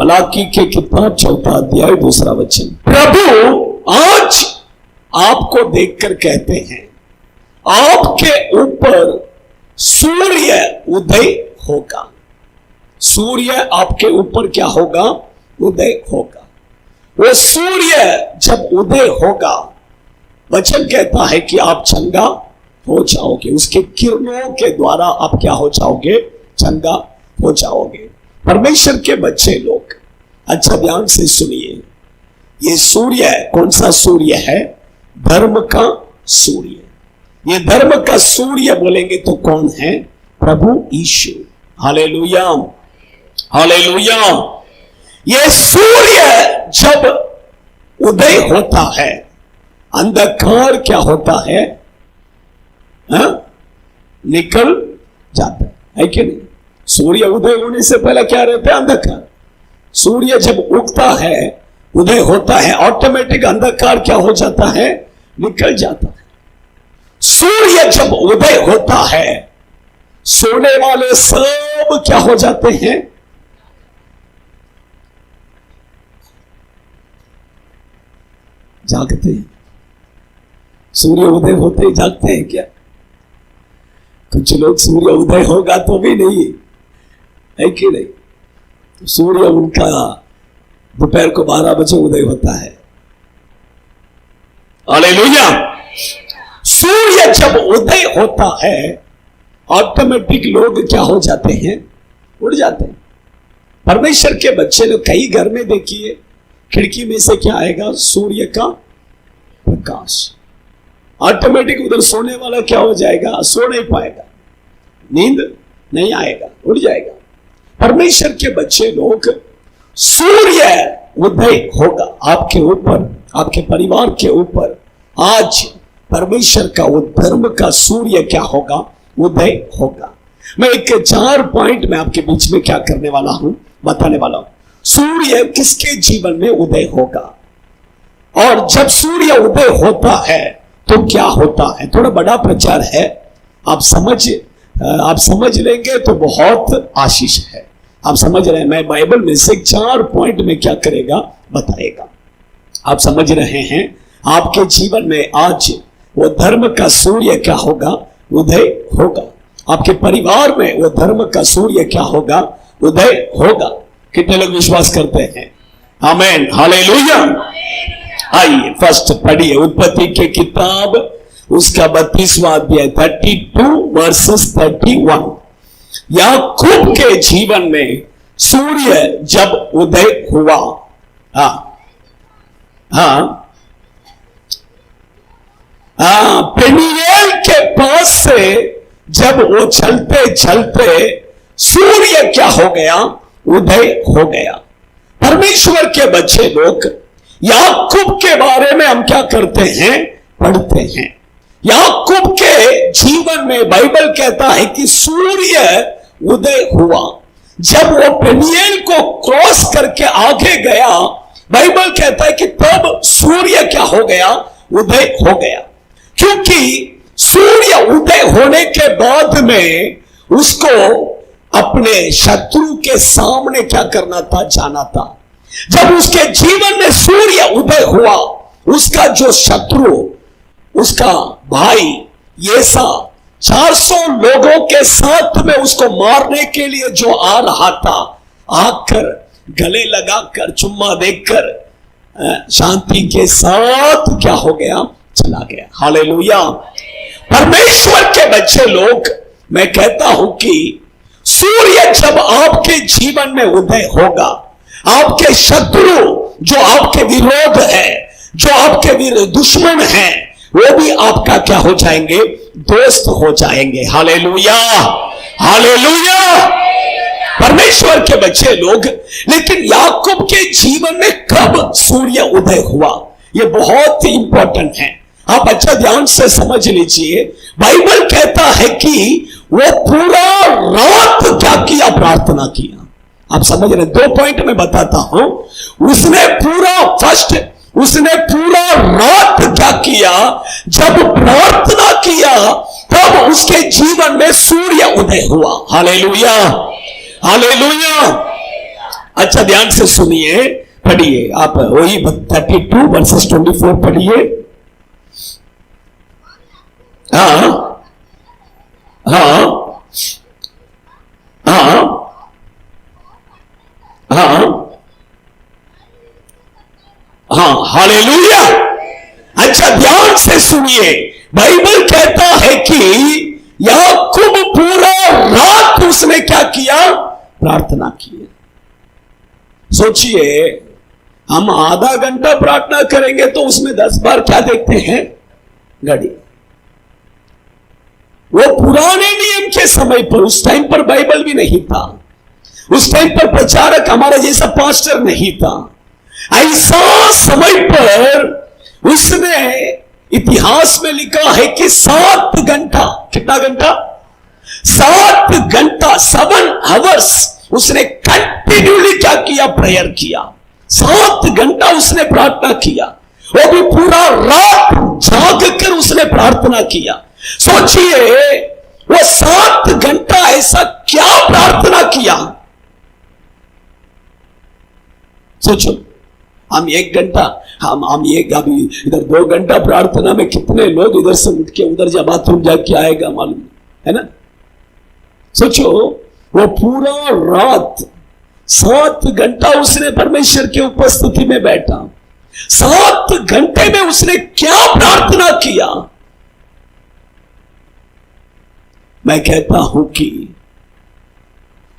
मलाकी के किताब 4 अध्याय 2 वचन। प्रभु आज आपको देखकर कहते हैं, आपके ऊपर सूर्य उदय होगा। सूर्य आपके ऊपर क्या होगा? उदय होगा। वो सूर्य जब उदय होगा, वचन कहता है कि आप चंगा हो जाओगे। उसके किरणों के द्वारा आप क्या हो जाओगे? चंगा हो जाओगे। परमेश्वर के बच्चे लोग अच्छा ध्यान से सुनिए, ये सूर्य कौन सा सूर्य है? धर्म का सूर्य। ये धर्म का सूर्य बोलेंगे तो कौन है? प्रभु यीशु। Hallelujah, hallelujah. ये सूर्य जब उदय होता है, अंधकार क्या होता है? निकल जाता है कि नहीं? सूर्य उदय होने से पहले क्या रहता है? अंधकार। सूर्य जब उगता है, उदय होता है, ऑटोमेटिक अंधकार क्या हो जाता है? निकल जाता है। सूर्य जब उदय होता है, सोने वाले सब क्या हो जाते हैं? जागते हैं। सूर्य उदय होते ही जागते हैं क्या? कुछ लोग सूर्य उदय होगा तो भी नहीं है कि नहीं? तो सूर्य उनका दोपहर को 12 बजे उदय होता है। हालेलुया। सूर्य जब उदय होता है, ऑटोमेटिक लोग क्या हो जाते हैं? उड़ जाते हैं। परमेश्वर के बच्चे लोग कई घर में देखिए, खिड़की में से क्या आएगा? सूर्य का प्रकाश। ऑटोमेटिक उधर सोने वाला क्या हो जाएगा? सो नहीं पाएगा, नींद नहीं आएगा, उड़ जाएगा। परमेश्वर के बच्चे लोग, सूर्य उदय होगा आपके ऊपर, आपके परिवार के ऊपर। आज परमेश्वर का वो धर्म का सूर्य क्या होगा? उदय होगा। मैं एक 4 पॉइंट में आपके बीच में क्या करने वाला हूं, बताने वाला हूं। सूर्य किसके जीवन में उदय होगा, और जब सूर्य उदय होता है तो क्या होता है? थोड़ा बड़ा प्रचार है, आप समझ लेंगे तो बहुत आशीष है। आप समझ रहे हैं? मैं बाइबल में से 4 पॉइंट में क्या करेगा? बताएगा। आप समझ रहे हैं? आपके जीवन में आज वो धर्म का सूर्य क्या होगा? उदय होगा। आपके परिवार में वो धर्म का सूर्य क्या होगा? उदय होगा। कितने लोग विश्वास करते हैं? आमीन, हालेलुया। आइए फर्स्ट पढ़िए उत्पत्ति के किताब, उसका 32वां अध्याय 32 वर्सेस 31। याकूब के जीवन में सूर्य जब उदय हुआ, पेनिएल के पास से जब वो चलते चलते सूर्य क्या हो गया? उदय हो गया। परमेश्वर के बच्चे लोग, याकूब के बारे में हम क्या करते हैं? पढ़ते हैं। याकूब के जीवन में बाइबल कहता है कि सूर्य उदय हुआ। जब वो पेनिएल को क्रॉस करके आगे गया, बाइबल कहता है कि तब सूर्य क्या हो गया? उदय हो गया। क्योंकि सूर्य उदय होने के बाद में उसको अपने शत्रु के सामने क्या करना था? जाना था। जब उसके जीवन में सूर्य उदय हुआ, उसका जो शत्रु, उसका भाई येसा 400 लोगों के साथ में उसको मारने के लिए जो आ रहा था, आकर गले लगाकर चुम्मा देकर शांति के साथ क्या हो गया? चला गया। हालेलुया। परमेश्वर के बच्चे लोग, मैं कहता हूं कि सूर्य जब आपके जीवन में उदय होगा, आपके शत्रु जो आपके विरोध है, जो आपके दुश्मन है, वो भी आपका क्या हो जाएंगे? दोस्त हो जाएंगे। Hallelujah, hallelujah. परमेश्वर के बच्चे लोग, लेकिन याकूब के जीवन में कब सूर्य उदय हुआ? ये बहुत ही इंपॉर्टेंट है। आप अच्छा ध्यान से समझ लीजिए। बाइबल कहता है कि वो पूरा रात क्या किया? प्रार्थना किया। आप समझ रहे? 2 पॉइंट में बताता हूं। उसने पूरा रात क्या किया? जब प्रार्थना किया तब उसके जीवन में सूर्य उदय हुआ। Hallelujah, hallelujah. अच्छा ध्यान से सुनिए, पढ़िए आप वही 32 वर्सेस 24 पढ़िए। हाँ हाँ हाँ हाँ हाँ, हालेलुया। अच्छा ध्यान से सुनिए, बाइबल कहता है कि याकूब पूरा रात उसने क्या किया? प्रार्थना की। सोचिए, हम आधा घंटा प्रार्थना करेंगे तो उसमें 10 बार क्या देखते हैं? घड़ी। वो पुराने नियम के समय पर, उस टाइम पर बाइबल भी नहीं था, उस टाइम पर प्रचारक हमारा जैसा पास्टर नहीं था। ऐसा समय पर उसने इतिहास में लिखा है कि 7 घंटा, कितना घंटा? 7 घंटा, 7 आवर्स उसने कंटिन्यूली क्या किया? प्रेयर किया। 7 घंटा उसने प्रार्थना किया, वो भी पूरा रात जाग कर उसने प्रार्थना किया। सोचिए, वो 7 घंटा ऐसा क्या प्रार्थना किया? सोचो, हम 1 घंटा, हम एक अभी इधर 2 घंटा प्रार्थना में कितने लोग इधर से उठ के उधर जा बाथरूम जाके आएगा मालूम है ना? सोचो, वो पूरा रात 7 घंटा उसने परमेश्वर की उपस्थिति में बैठा। 7 घंटे में उसने क्या प्रार्थना किया? मैं कहता हूं कि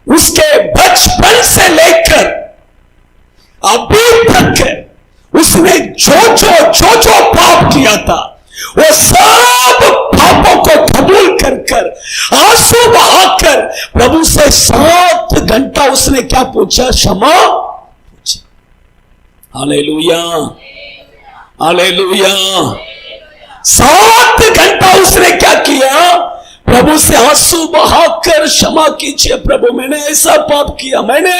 उसके बचपन से लेकर अभी तक उसने जो पाप किया था, वो सब पापों को कबूल कर आंसू बहाकर प्रभु से 7 घंटा उसने क्या पूछा? क्षमा पूछा। Hallelujah, hallelujah. 7 घंटा उसने क्या किया? प्रभु से आंसू बहाकर क्षमा कीजिए प्रभु, मैंने ऐसा पाप किया, मैंने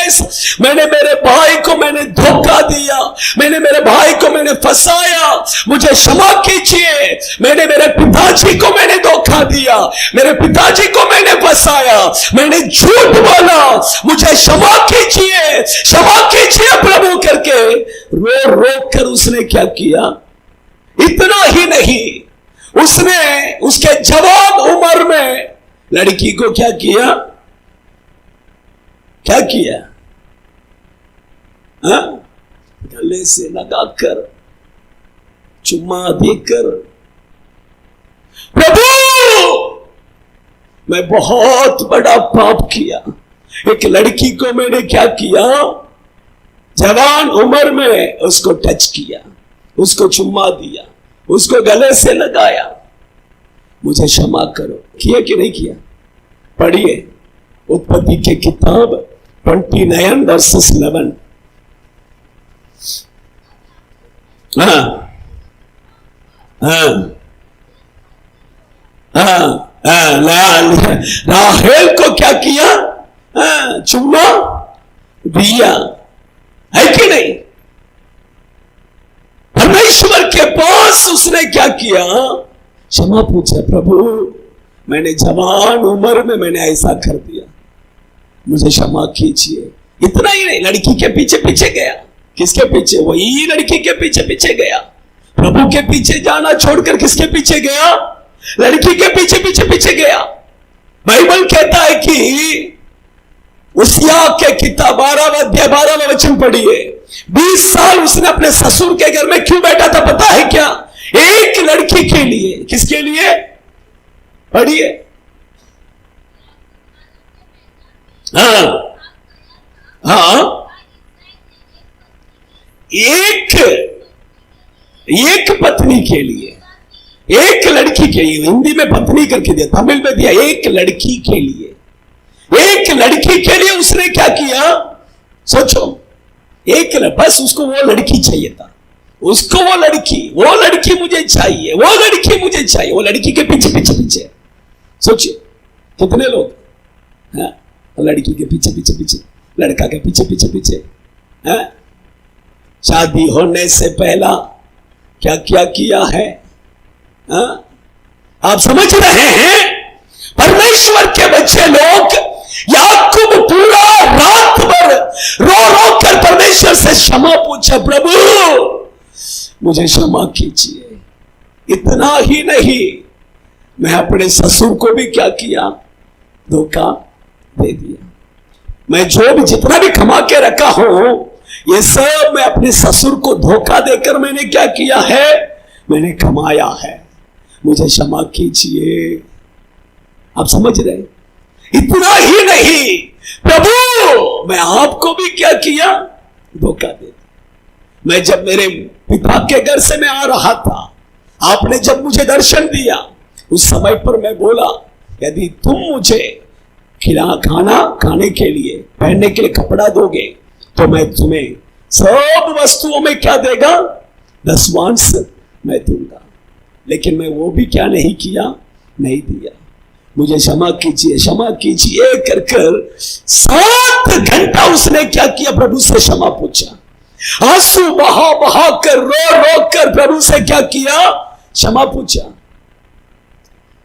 मेरे भाई को मैंने धोखा दिया, मैंने मेरे भाई को मैंने फंसाया, मुझे क्षमा कीजिए। मैंने मेरे पिताजी को मैंने धोखा दिया, मेरे पिताजी को मैंने फंसाया, मैंने झूठ बोला, मुझे क्षमा कीजिए, क्षमा कीजिए प्रभु करके रो रो कर उसने क्या किया? इतना ही नहीं, उसने उसके जवान उम्र में लड़की को क्या किया? क्या किया? गले से लगाकर, चुम्मा देकर, प्रभु मैं बहुत बड़ा पाप किया। एक लड़की को मैंने क्या किया? जवान उम्र में उसको टच किया, उसको चुम्मा दिया, उसको गले से लगाया, मुझे क्षमा करो। किया कि नहीं किया? पढ़िए उत्पत्ति के किताब 29 वर्सेस 11। राहेल को क्या किया? चुम्मा दिया, है कि नहीं? परमेश्वर के पास उसने क्या किया? क्षमा पूछा, प्रभु मैंने जवान उम्र में मैंने ऐसा कर दिया, मुझे क्षमा कीजिए। इतना ही नहीं, लड़की के पीछे पीछे गया। किसके पीछे? वही लड़की के पीछे पीछे गया। प्रभु के पीछे जाना छोड़कर किसके पीछे गया? लड़की के पीछे पीछे पीछे गया। बाइबल कहता है कि उसिया के किताब 12 अध्याय 12 वचन पढ़िए। 20 साल उसने अपने ससुर के घर में क्यों बैठा था पता है क्या? एक लड़की के लिए। किसके लिए? पढ़िए। हाँ हाँ, एक पत्नी के लिए, एक लड़की के लिए। हिंदी में पत्नी करके दिया, तमिल में दिया एक लड़की के लिए। एक लड़की के लिए उसने क्या किया? सोचो, एक बस उसको वो लड़की चाहिए था, उसको वो लड़की मुझे चाहिए, वो लड़की मुझे चाहिए, वो लड़की के पीछे पीछे पीछे। सोचिए कितने लोग हैं लड़की के पीछे पीछे पीछे, लड़का के पीछे पीछे पीछे हैं। शादी होने से पहला क्या क्या किया है? आप समझ रहे हैं? परमेश्वर के बच्चे लोग, याकूब पूरा रात भर रो रो कर परमेश्वर से क्षमा पूछा, प्रभु मुझे क्षमा कीजिए। इतना ही नहीं, मैं अपने ससुर को भी क्या किया, धोखा दे दिया। मैं जो भी जितना भी कमा के रखा हूं, ये सब मैं अपने ससुर को धोखा देकर मैंने क्या किया है, मैंने कमाया है, मुझे क्षमा कीजिए। आप समझ रहे? इतना ही नहीं, प्रभु मैं आपको भी क्या किया, धोखा दे दिया। मैं जब मेरे पिता के घर से मैं आ रहा था, आपने जब मुझे दर्शन दिया, उस समय पर मैं बोला, यदि तुम मुझे खाना खाने के लिए, पहनने के लिए कपड़ा दोगे, तो मैं तुम्हें सब वस्तुओं में क्या देगा, 10वांश मैं दूंगा। लेकिन मैं वो भी क्या नहीं किया, नहीं दिया। मुझे क्षमा कीजिए, क्षमा कीजिए कर कर 7 घंटा उसने क्या किया, प्रभु से क्षमा पूछा। आंसू बहा बहा कर, रो रो कर प्रभु से क्या किया, क्षमा पूछा।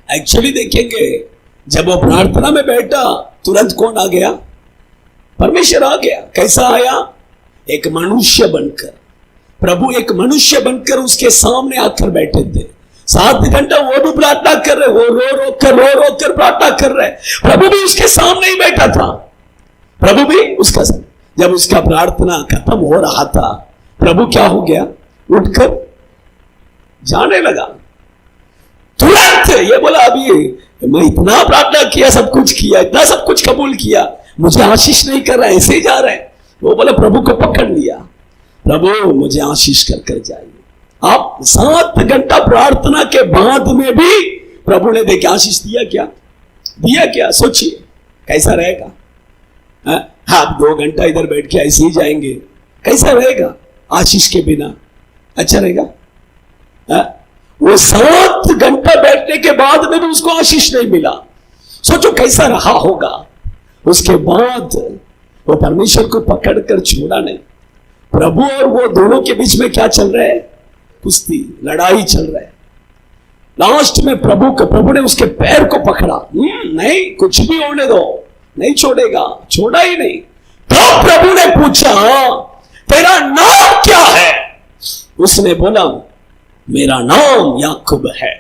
एक्चुअली देखेंगे, जब वो प्रार्थना में बैठा, तुरंत कौन आ गया, परमेश्वर आ गया। कैसा आया, एक मनुष्य बनकर। प्रभु एक मनुष्य बनकर उसके सामने आकर बैठे थे। 7 घंटा वो भी प्रार्थना कर रहे, वो रो रो कर प्रार्थना कर रहे। प्रभु भी उसके सामने ही बैठा था। प्रभु भी उसका, जब उसका प्रार्थना खत्म हो रहा था, प्रभु क्या हो गया, उठकर जाने लगा। तुरंत ये बोला, अभी मैं इतना प्रार्थना किया, सब कुछ किया, इतना सब कुछ कबूल किया, मुझे आशीष नहीं कर रहा, ऐसे ही जा रहे हैं। वो बोला, प्रभु को पकड़ लिया, प्रभु मुझे आशीष कर कर जाइए। आप 7 घंटा प्रार्थना के बाद में भी प्रभु ने देखे आशीष दिया क्या, दिया क्या, सोचिए कैसा रहेगा। आप 2 घंटा इधर बैठ के ऐसे ही जाएंगे, कैसा रहेगा आशीष के बिना, अच्छा रहेगा? वो 7 घंटा बैठने के बाद में भी उसको आशीष नहीं मिला, सोचो कैसा रहा होगा। उसके बाद वो परमेश्वर को पकड़कर छोड़ा नहीं। प्रभु और वो दोनों के बीच में क्या चल रहा है, कुश्ती, लड़ाई चल रहा है। लास्ट में प्रभु ने उसके पैर को पकड़ा, नहीं कुछ भी होने दो, नहीं छोड़ेगा, छोड़ा ही नहीं। तो प्रभु ने पूछा, तेरा नाम क्या है? उसने बोला, मेरा नाम याकूब है।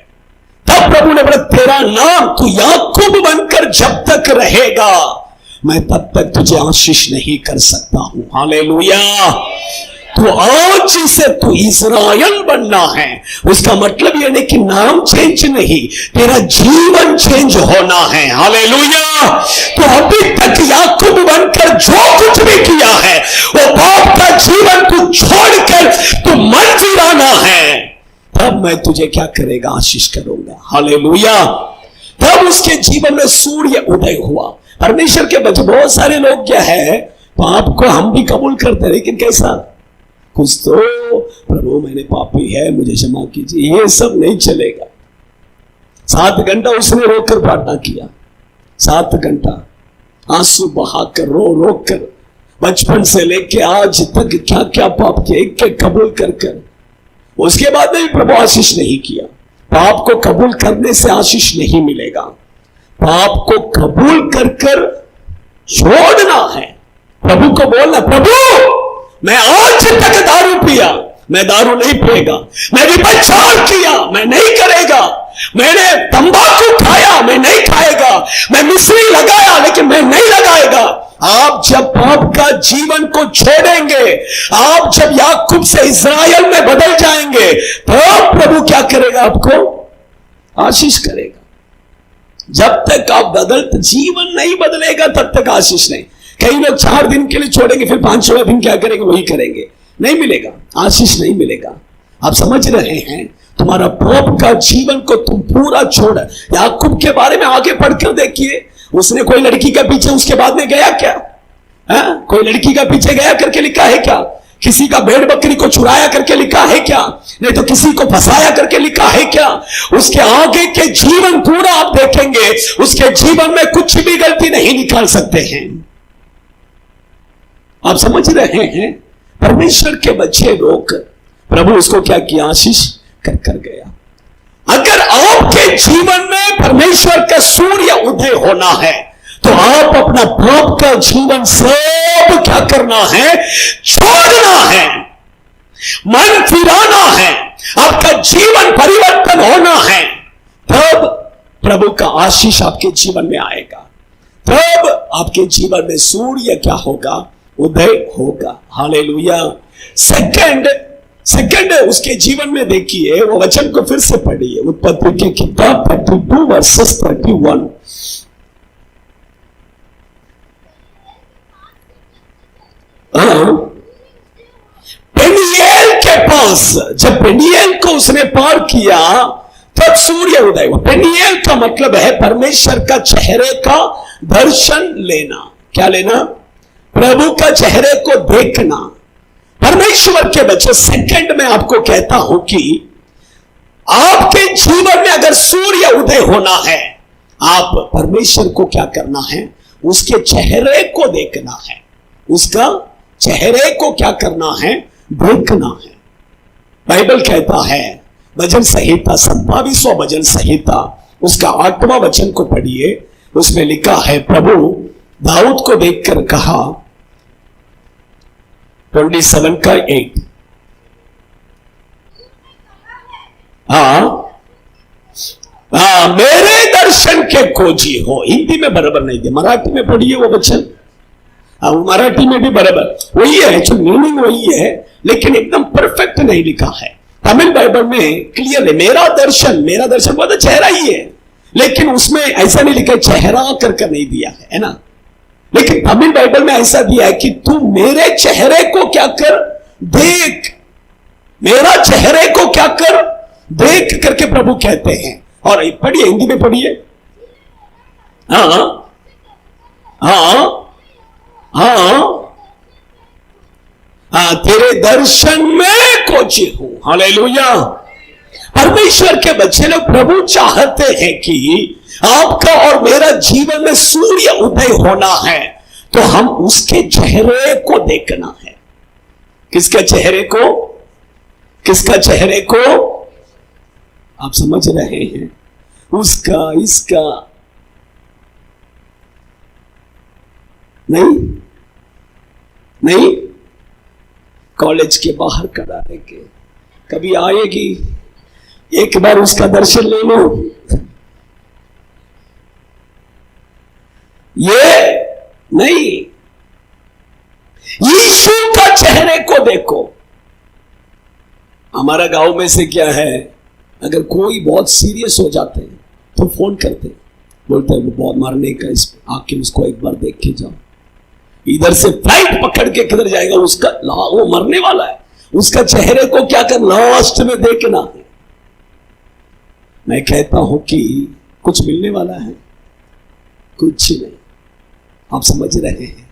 तब प्रभु ने बोला, तेरा नाम तू याकूब बनकर जब तक रहेगा, मैं तब तक तुझे आशीष नहीं कर सकता हूं। हालेलुया। तो आज से तू इस्राएल बनना है। उसका मतलब यह नहीं कि नाम चेंज नहीं, तेरा जीवन चेंज होना है। हालेलुया। तो अभी तक याकूब बनकर जो कुछ भी किया है, वो पाप का जीवन तू छोड़कर तू मन फिराना है, तब मैं तुझे क्या करेगा, आशीष करूंगा। हालेलुया। तब उसके जीवन में सूर्य उदय हुआ। परमेश्वर के बच्चे बहुत सारे लोग क्या है, पाप को हम भी कबूल करते हैं, लेकिन कैसा, कुछ तो प्रभु मैंने पापी है, मुझे क्षमा कीजिए, ये सब नहीं चलेगा। 7 घंटा उसने रोकर प्रार्थना किया, 7 घंटा आंसू बहाकर, रो रो कर, बचपन से लेके आज तक क्या क्या पाप किए, एक कबूल कर कर। उसके बाद में भी प्रभु आशीष नहीं किया। पाप को कबूल करने से आशीष नहीं मिलेगा, पाप को कबूल कर कर छोड़ना है। प्रभु को बोलना, प्रभु मैं आज तक दारू पिया, मैं दारू नहीं पिएगा। मैं विपचार किया, मैं नहीं करेगा। मैंने तंबाकू खाया, मैं नहीं खाएगा। मैं मिश्री लगाया, लेकिन मैं नहीं लगाएगा। आप जब पाप का जीवन को छोड़ेंगे, आप जब याकूब से इस्राएल में बदल जाएंगे, तो प्रभु क्या करेगा, आपको आशीष करेगा। जब तक आप बदलते जीवन नहीं बदलेगा, तब तक आशीष नहीं। कई लोग 4 दिन के लिए छोड़ेंगे, फिर 5वां दिन क्या करेंगे, वही करेंगे, नहीं मिलेगा, आशीष नहीं मिलेगा। आप समझ रहे हैं? तुम्हारा पाप का जीवन को तुम पूरा छोड़। याकूब के बारे में आगे पढ़कर देखिए, उसने कोई लड़की के पीछे उसके बाद में गया क्या? कोई लड़की का पीछे गया करके लिखा है क्या? किसी का भेड़ बकरी को चुराया करके लिखा है क्या? नहीं तो किसी को फंसाया करके लिखा है क्या? उसके आगे के जीवन पूरा आप देखेंगे, उसके जीवन में कुछ भी गलती नहीं निकाल सकते हैं। आप समझ रहे हैं? परमेश्वर के बच्चे लोग, प्रभु उसको क्या किया, आशीष कर कर गया। अगर आपके जीवन में परमेश्वर का सूर्य उदय होना है, तो आप अपना पाप का जीवन सब क्या करना है? छोड़ना है, मन फिराना है, आपका जीवन परिवर्तन होना है। तब प्रभु का आशीष आपके जीवन में आएगा, तब आपके जीवन में सूर्य क्या होगा? उदय होगा। हालेलुया। सेकंड उसके जीवन में देखिए, वो वचन को फिर से पढ़िए, उत्पत्ति की किताब 32 वर्सेस 31। पेनियल के पास, जब पेनियल को उसने पार किया तब सूर्य उदय हुआ। पेनियल का मतलब है परमेश्वर का चेहरे का दर्शन लेना। क्या लेना? प्रभु का चेहरे को देखना। परमेश्वर के बच्चे, सेकंड में आपको कहता हूं कि आपके जीवन में अगर सूर्य उदय होना है, आप परमेश्वर को क्या करना है? उसके चेहरे को देखना है, उसका चेहरे को क्या करना है? देखना है। बाइबल कहता है, भजन संहिता 27वां भजन संहिता उसका 8वां वचन को पढ़िए, उसमें लिखा है, प्रभु दाऊद को देखकर कहा, 27 का 8। मेरे दर्शन के खोजी हो। हिंदी में बराबर नहीं दिया, मराठी में पढ़िए वो वचन। मराठी में भी बराबर वही है, मीनिंग वही है, लेकिन एकदम परफेक्ट नहीं लिखा है। तमिल बाइबल में क्लियर है, मेरा दर्शन बोलता चेहरा ही है, लेकिन उसमें ऐसा नहीं लिखा, चेहरा करके नहीं दिया है ना। लेकिन तमिल बाइबल में ऐसा दिया है कि तू मेरे चेहरे को क्या कर? देख। मेरा चेहरे को क्या कर? देख करके प्रभु कहते हैं। और पढ़िए, हिंदी में पढ़िए। हाँ तेरे दर्शन में खोजी हूं। हालेलुया। परमेश्वर के बच्चे लोग, प्रभु चाहते हैं कि आपका और मेरा जीवन में सूर्य उदय होना है, तो हम उसके चेहरे को देखना है। किसके चेहरे को? किसका चेहरे को? आप समझ रहे हैं? उसका, इसका नहीं, कॉलेज के बाहर कराने के कभी आएगी, एक बार उसका दर्शन ले लो। ये नहीं, यीशु का चेहरे को देखो। हमारा गांव में से क्या है, अगर कोई बहुत सीरियस हो जाते हैं तो फोन करते हैं, बोलते हैं वो बहुत मारने का, इस आके उसको एक बार देख के जाओ। इधर से फ्लाइट पकड़ के किधर जाएगा, उसका वो मरने वाला है, उसका चेहरे को क्या कर लास्ट में देखना है। मैं कहता हूं कि कुछ मिलने वाला है? कुछ नहीं। आप समझ रहे हैं?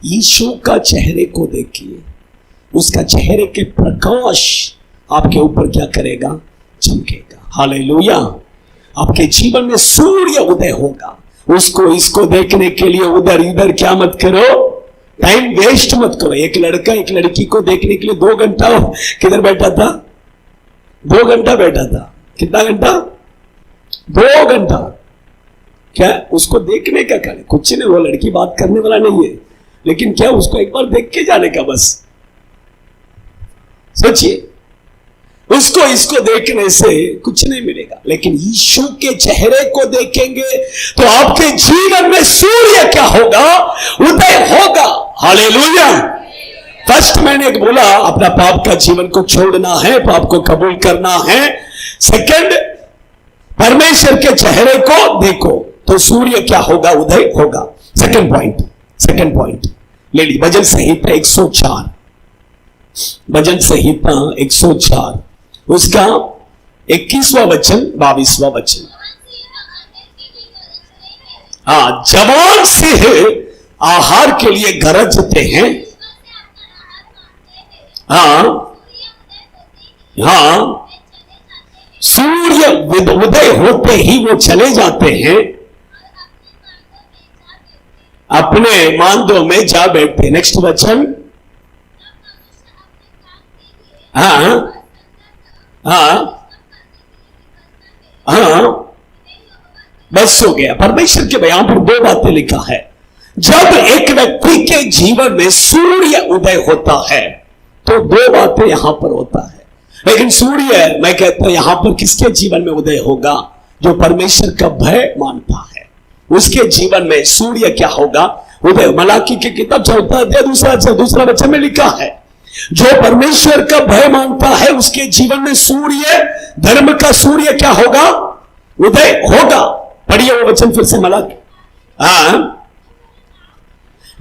यीशु का चेहरे को देखिए, उसका चेहरे के प्रकाश आपके ऊपर क्या करेगा? चमकेगा। हालेलुया। आपके जीवन में सूर्य उदय होगा। उसको इसको देखने के लिए उधर इधर क्या मत करो, टाइम वेस्ट मत करो। एक लड़का एक लड़की को देखने के लिए 2 घंटा किधर बैठा था? 2 घंटा बैठा था। कितना घंटा? 2 घंटा। क्या उसको देखने का क्या? कुछ नहीं, वो लड़की बात करने वाला नहीं है, लेकिन क्या उसको एक बार देख के जाने का बस। सोचिए, उसको इसको देखने से कुछ नहीं मिलेगा, लेकिन यीशु के चेहरे को देखेंगे तो आपके जीवन में सूर्य क्या होगा? उदय होगा। हालेलुया। फर्स्ट मैंने बोला, अपना पाप का जीवन को छोड़ना है, पाप को कबूल करना है। सेकंड, परमेश्वर के चेहरे को देखो तो सूर्य क्या होगा? उदय होगा। सेकंड पॉइंट ले ली, भजन संहिता 104, भजन संहिता 104 उसका 21वां वचन 22वां वचन। जवान सिंह आहार के लिए गरजते हैं। सूर्य उदय होते ही वो चले जाते हैं, अपने मांदों में जा बैठते। नेक्स्ट वचन। बस बस हो गया। परमेश्वर के बयान पर दो बातें लिखा है। जब एक व्यक्ति के जीवन में सूर्य उदय होता है तो दो बातें यहां पर होता है। लेकिन सूर्य, मैं कहता हूं, यहां पर किसके जीवन में उदय होगा? जो परमेश्वर का भय मानता है उसके जीवन में सूर्य क्या होगा? उदय। मलाकी की किताब 4 अध्याय दूसरा वचन में लिखा है, जो परमेश्वर का भय मानता है उसके जीवन में सूर्य, धर्म का सूर्य क्या होगा? उदय होगा। पढ़िए वो वचन फिर से, मलाकी।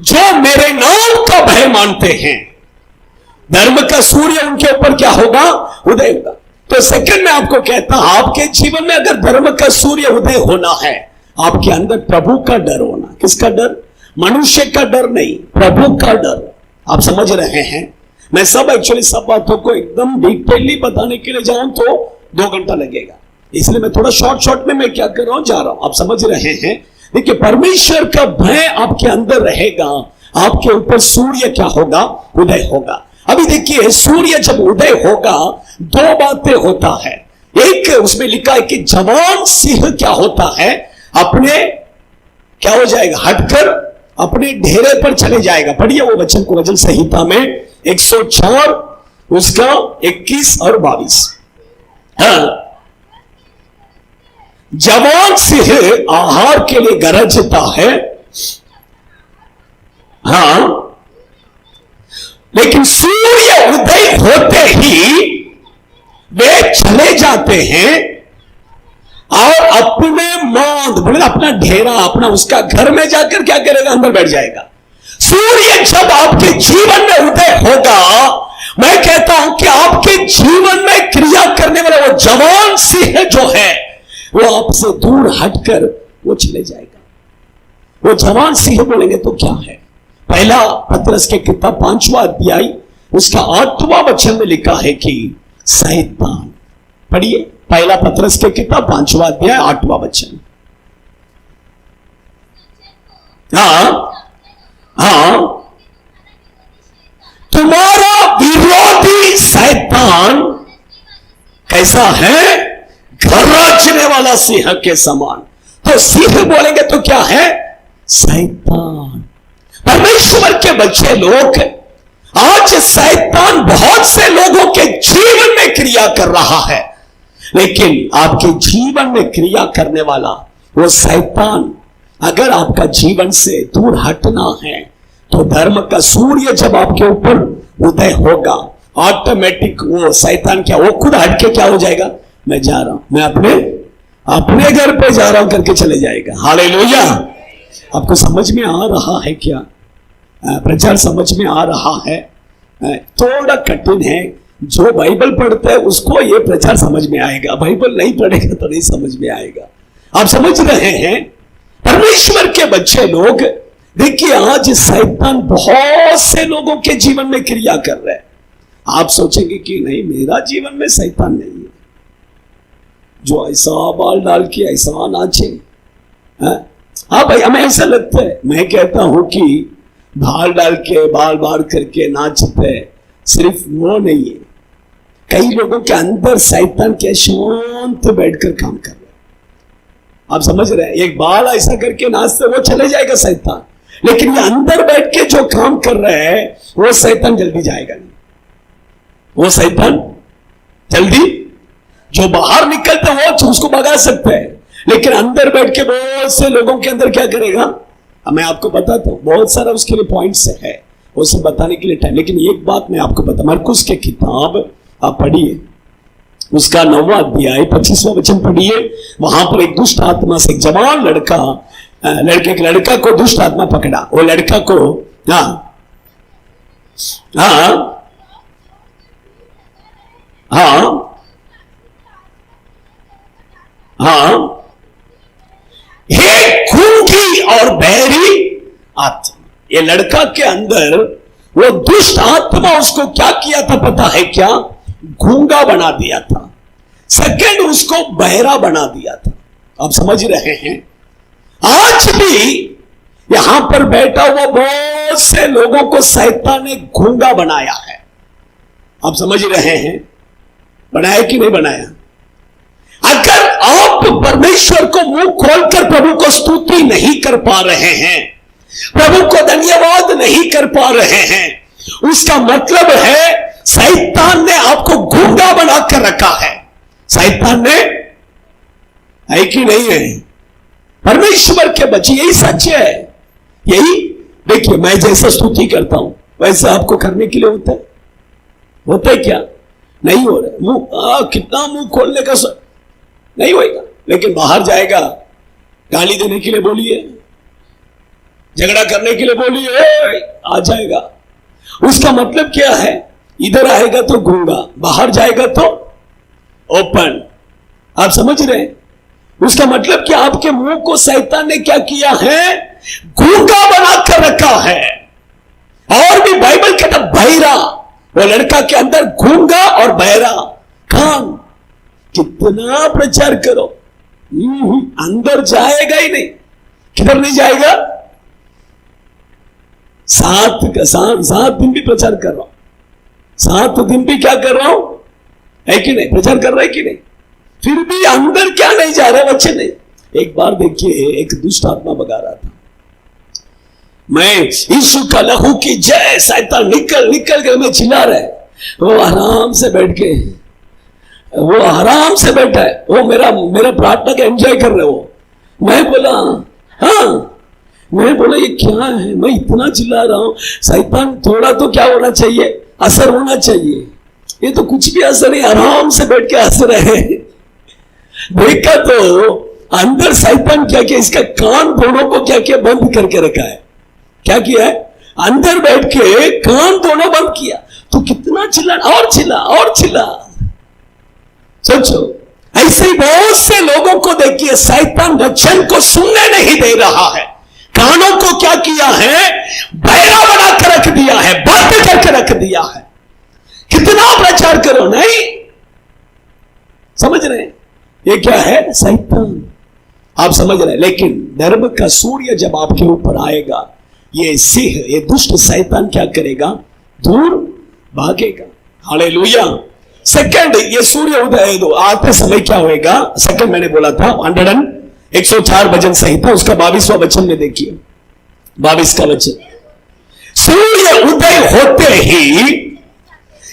जो मेरे नाम का भय मानते हैं, धर्म का सूर्य उनके ऊपर क्या होगा? उदय होगा। तो सेकंड में आपको कहता हूं, आपके जीवन में अगर धर्म का सूर्य उदय होना है, आपके अंदर प्रभु का डर होना। किसका डर? मनुष्य का डर नहीं, प्रभु का डर। आप समझ रहे हैं? मैं सब बातों को एकदम डिटेलली बताने के लिए जाऊं तो 2 घंटा लगेगा, इसलिए मैं थोड़ा शॉर्ट में मैं क्या कर रहा हूं, जा रहा हूं। आप समझ रहे हैं? देखिए, परमेश्वर का भय आपके अंदर रहेगा, आपके ऊपर सूर्य क्या होगा? उदय होगा। अभी देखिए, सूर्य जब उदय होगा 2 बातें होता है। एक उसमें लिखा है कि जवान सिंह क्या होता है? अपने क्या हो जाएगा? हटकर अपने ढेरे पर चले जाएगा। पढ़िए वो वचन को, वचन संहिता में 104 उसका 21 और 22। जवान सिंह आहार के लिए गरजता है, लेकिन सूर्य उदय होते ही वे चले जाते हैं और अपने बोले अपना ढेरा, अपना उसका घर में जाकर क्या करेगा? अंदर बैठ जाएगा। सूर्य जब आपके जीवन में उदय होगा, मैं कहता हूं कि आपके जीवन में क्रिया करने वाला वो जवान सिंह जो है वो आपसे दूर हटकर वो चले जाएगा। वो जवान सिंह बोलेंगे तो क्या है? पहला पतरस के किताब 5वां अध्याय उसका 8वां वचन में लिखा है कि शैतान। पढ़िए पहला पतरस के किताब 5वां अध्याय 8वां वचन। तुम्हारा विरोधी शैतान कैसा है? गरजने वाला सिंह के समान। तो सिंह बोलेंगे तो क्या है? शैतान। परमेश्वर के बच्चे लोग, आज शैतान बहुत से लोगों के जीवन में क्रिया कर रहा है, लेकिन आपके जीवन में क्रिया करने वाला वो शैतान अगर आपका जीवन से दूर हटना है तो धर्म का सूर्य जब आपके ऊपर उदय होगा, ऑटोमेटिक वो शैतान क्या, वो खुद हट के क्या हो जाएगा? मैं जा रहा हूं, मैं अपने घर पे जा रहा हूं करके चले जाएगा। हालेलुया। आपको समझ में आ रहा है क्या? प्रचार समझ में आ रहा है? थोड़ा कठिन है। जो बाइबल पढ़ता है उसको ये प्रचार समझ में आएगा, बाइबल नहीं पढ़ेगा तो नहीं समझ में आएगा। आप समझ रहे हैं? परमेश्वर के बच्चे लोग, देखिए आज शैतान बहुत से लोगों के जीवन में क्रिया कर रहे हैं। आप सोचेंगे कि नहीं, मेरा जीवन में शैतान नहीं है जो ऐसा बाल डाल के ऐसा नाचे। हाँ भाई, हमें ऐसा लगता है। मैं कहता हूं कि बाल डाल के बाल बाल करके नाचते सिर्फ वो नहीं है, कई लोगों के अंदर शैतान के शांत बैठकर काम कर रहे हैं। आप समझ रहे हैं? एक बाल ऐसा करके नाचते वो चले जाएगा शैतान, लेकिन ये अंदर बैठ के जो काम कर रहे हैं वो शैतान जल्दी जाएगा नहीं। वो शैतान जल्दी, जो बाहर निकलते वो उसको भगा सकते हैं, लेकिन अंदर बैठ के बहुत से लोगों के अंदर क्या करेगा? मैं आपको बताता हूं, बहुत सारा उसके लिए पॉइंट्स है, वो सब बताने के लिए टाइम। लेकिन एक बात मैं आपको बता, मरकुस के किताब आप पढ़िए, उसका 9वां अध्याय 25वां वचन पढ़िए। वहां पर एक दुष्ट आत्मा से एक जवान लड़का को दुष्ट आत्मा पकड़ा। वो लड़का को हे खूंगी और बहरी आत्मा, ये लड़का के अंदर वो दुष्ट आत्मा उसको क्या किया था पता है क्या? गूंगा बना दिया था। सेकंड, उसको बहरा बना दिया था। आप समझ रहे हैं? आज भी यहां पर बैठा हुआ बहुत से लोगों को शैतान ने गूंगा बनाया है। आप समझ रहे हैं? बनाया कि नहीं बनाया? अगर आप परमेश्वर को मुंह खोलकर प्रभु को स्तुति नहीं कर पा रहे हैं, प्रभु को धन्यवाद नहीं कर पा रहे हैं, उसका मतलब है शैतान ने आपको गूंगा बनाकर रखा है। शैतान ने, है कि नहीं है? परमेश्वर के बच्चे, यही सच है। यही देखिए, मैं जैसा स्तुति करता हूं वैसा आपको करने के लिए होता है क्या? नहीं हो रहा। मुंह कितना मुंह खोलने का नहीं होगा, लेकिन बाहर जाएगा, गाली देने के लिए बोलिए, झगड़ा करने के लिए बोलिए, आ जाएगा। उसका मतलब क्या है? इधर आएगा तो गूंगा, बाहर जाएगा तो ओपन। आप समझ रहे हैं? उसका मतलब कि आपके मुंह को शैतान ने क्या किया है? गूंगा बनाकर रखा है। और भी बाइबल कहता बहरा, वो लड़का के अंदर गूंगा और बहरा कान। कितना प्रचार करो, अंदर जाएगा ही नहीं। किधर नहीं जाएगा? 7 दिन भी प्रचार कर रहा हूं, 7 दिन भी क्या कर रहा हूं, है कि नहीं? प्रचार कर रहा है कि नहीं? फिर भी अंदर क्या नहीं जा रहा बच्चे नहीं। एक बार देखिए, एक दुष्ट आत्मा भगा रहा था, मैं यीशु का लहू की जय, शैतान निकल निकल के मैं चिल्ला रहा है। वो आराम से बैठ के, वो आराम से बैठा है, वो मेरा प्रार्थना का एंजॉय कर रहे हो। मैं बोला हाँ, मैं बोला ये क्या है? मैं इतना चिल्ला रहा हूं। शैतान थोड़ा तो क्या होना चाहिए, असर होना चाहिए। ये तो कुछ भी असर नहीं, आराम से बैठ के हंस रहे हैं। देखा तो अंदर शैतान क्या किया, इसका कान दोनों को क्या किया, बंद करके रखा है। क्या किया है? अंदर बैठ के कान दोनों बंद किया। तो कितना चिल्ला, और चिल्ला और चिल्ला। सोचो, ऐसे ही बहुत से लोगों को देखिए, शैतान वचन को सुनने नहीं दे रहा है, कानों को क्या किया है, बहरा बना कर रख दिया है, बंद करके रख दिया है। कितना प्रचार करो, नहीं समझ रहे? ये क्या है? शैतान। आप समझ रहे? लेकिन धर्म का सूर्य जब आपके ऊपर आएगा, ये सिंह, ये दुष्ट शैतान क्या करेगा? दूर भागेगा। हालेलुया। सेकंड, ये सूर्य उदय दो आते समय क्या होएगा? सेकंड मैंने बोला था 104 भजन संहिता, उसका 22वां वचन में देखिए, 22 का वचन। सूर्य उदय होते ही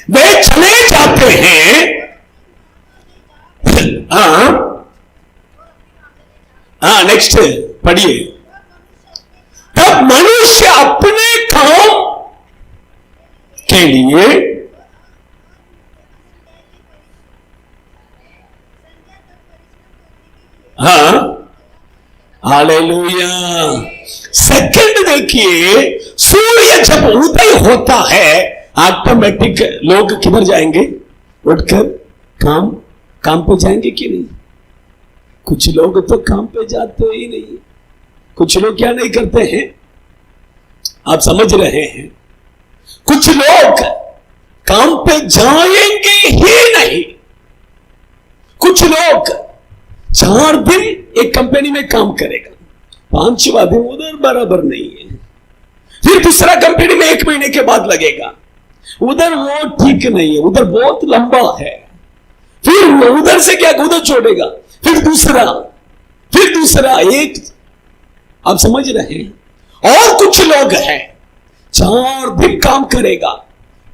वे चले जाते हैं। नेक्स्ट पढ़िए। तब मनुष्य अपने काम के लिए हालेलुया। सेकंड देखिए, सूर्य जब उदय होता है, ऑटोमेटिक लोग किधर जाएंगे? उठकर काम पे जाएंगे कि नहीं? कुछ लोग तो काम पे जाते ही नहीं। कुछ लोग क्या नहीं करते हैं? आप समझ रहे हैं? कुछ लोग काम पे जाएंगे ही नहीं। कुछ लोग 4 दिन एक कंपनी में काम करेगा, 5वां दिन उधर बराबर नहीं है। फिर दूसरा कंपनी में 1 महीने के बाद लगेगा, उधर वो ठीक नहीं है, उधर बहुत लंबा है। फिर उधर से क्या, उधर छोड़ेगा, फिर दूसरा एक। आप समझ रहे हैं? और कुछ लोग हैं 4 दिन काम करेगा,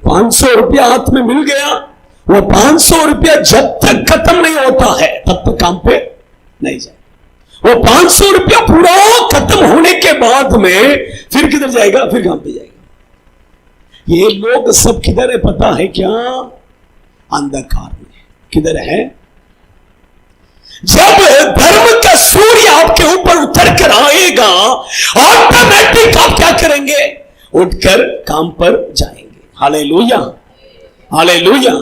500 रुपया हाथ में मिल गया, वो 500 रुपया जब तक खत्म नहीं होता है तब तक काम पे नहीं जाए। वो 500 रुपया पूरा खत्म होने के बाद में फिर किधर जाएगा? फिर काम पे जाएगा। ये लोग सब किधर है पता है क्या? अंधकार में। किधर है? जब धर्म का सूर्य आपके ऊपर उतर कर आएगा, ऑटोमेटिक आप क्या करेंगे? उठकर काम पर जाएंगे। Hallelujah, hallelujah,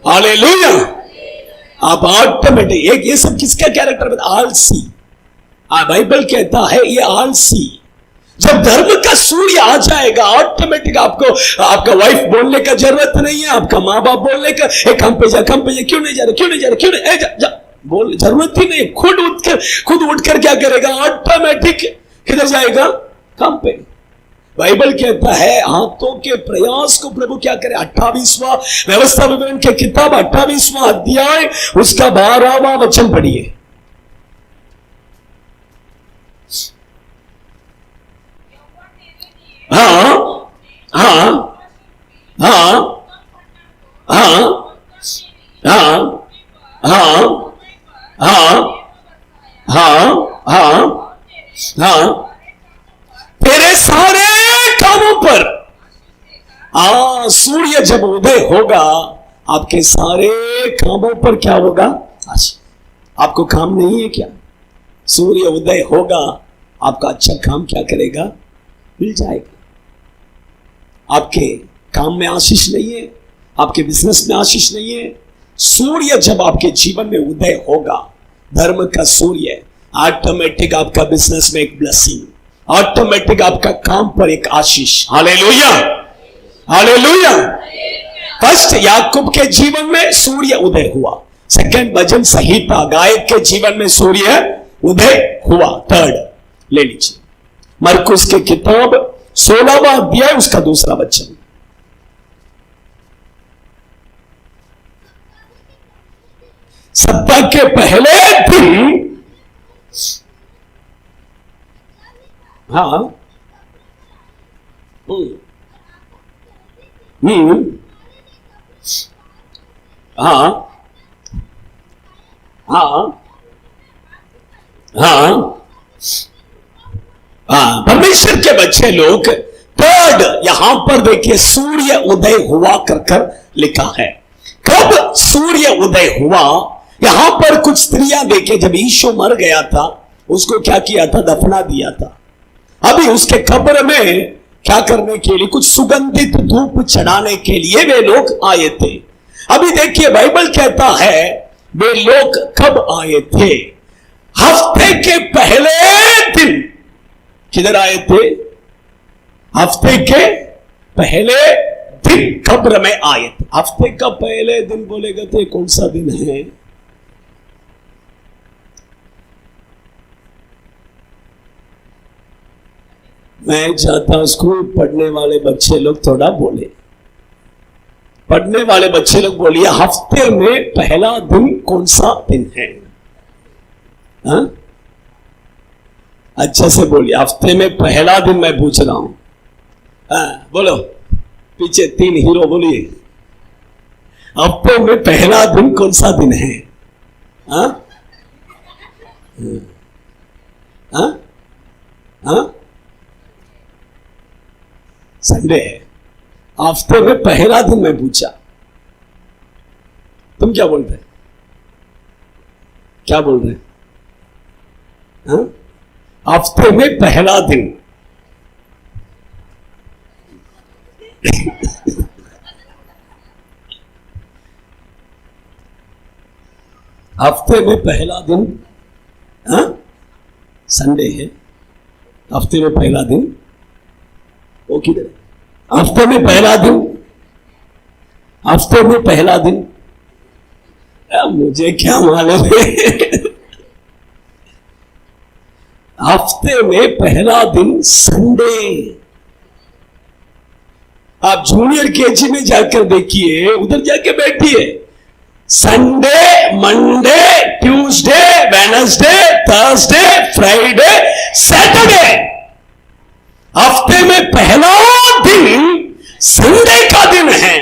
hallelujah. आप ऑटोमेटिक, एक ये सब किसका कैरेक्टर? आलसी। बाइबल कहता है ये आलसी। जब धर्म का सूर्य आ जाएगा, ऑटोमेटिक आपको, आपका वाइफ बोलने का जरूरत नहीं है, आपका माँ बाप बोलने का, काम पे जा, क्यों नहीं जा रहे, क्यों नहीं जा रहे, क्यों नहीं जा बोल, जरूरत ही नहीं। खुद उठकर क्या करेगा? ऑटोमेटिक किधर जाएगा? काम पे। बाइबल कहता है हाथों के प्रयास को प्रभु क्या करे। 28वां व्यवस्था विवरण के किताब 28वां अध्याय उसका 12वां वचन पढ़िए। हाँ हाँ हाँ हाँ हाँ हाँ हाँ हाँ हाँ हाँ तेरे सारे कामों पर सूर्य जब उदय होगा आपके सारे कामों पर क्या होगा? आपको काम नहीं है क्या? सूर्य उदय होगा आपका अच्छा काम क्या करेगा? मिल जाएगा। आपके काम में आशीष नहीं है, आपके बिजनेस में आशीष नहीं है। सूर्य जब आपके जीवन में उदय होगा, धर्म का सूर्य, ऑटोमेटिक आपका बिजनेस में एक ब्लेसिंग, ऑटोमेटिक आपका काम पर एक आशीष। Hallelujah hallelujah. फर्स्ट याकूब के जीवन में सूर्य उदय हुआ। सेकंड भजन संहिता गायक के जीवन में सूर्य उदय हुआ। थर्ड ले लीजिए मरकुस के किताब 16वां अध्याय उसका दूसरा वचन। सप्ताह के पहले दिन, हाँ हाँ हाँ हाँ हाँ परमेश्वर के बच्चे लोग थर्ड यहां पर देखिए सूर्य उदय हुआ कर लिखा है। कब सूर्य उदय हुआ? यहां पर कुछ स्त्रियां देखे, जब यीशु मर गया था उसको क्या किया था? दफना दिया था। अभी उसके कब्र में क्या करने के लिए? कुछ सुगंधित धूप चढ़ाने के लिए वे लोग आए थे। अभी देखिए बाइबल कहता है वे लोग कब आए थे? हफ्ते के पहले दिन। किधर आए थे? हफ्ते के पहले दिन कब्र में आए थे। हफ्ते का पहले दिन बोलेगा तो कौन सा दिन है? मैं चाहता हूं स्कूल पढ़ने वाले बच्चे लोग थोड़ा बोले, पढ़ने वाले बच्चे लोग बोलिए हफ्ते में पहला दिन कौन सा दिन है? हा? अच्छा से बोलिए, हफ्ते में पहला दिन मैं पूछ रहा हूं। हाँ, बोलो, पीछे 3 हीरो बोलिए, हफ्ते में पहला दिन कौन सा दिन है? हाँ हाँ हाँ संडे है। हफ्ते में पहला दिन मैं पूछा, तुम क्या बोल रहे? क्या बोल रहे? हाँ? हफ्ते में पहला दिन हफ्ते में पहला दिन संडे है। हफ्ते में पहला दिन वो किधर है? हफ्ते में पहला दिन, हफ्ते में पहला दिन मुझे क्या मालूम है। हफ्ते में पहला दिन संडे। आप जूनियर केजी में जाकर देखिए, उधर जाके बैठिए, Sunday, Monday, Tuesday, Wednesday, Thursday, Friday, Saturday. हफ्ते में पहला दिन संडे का दिन है।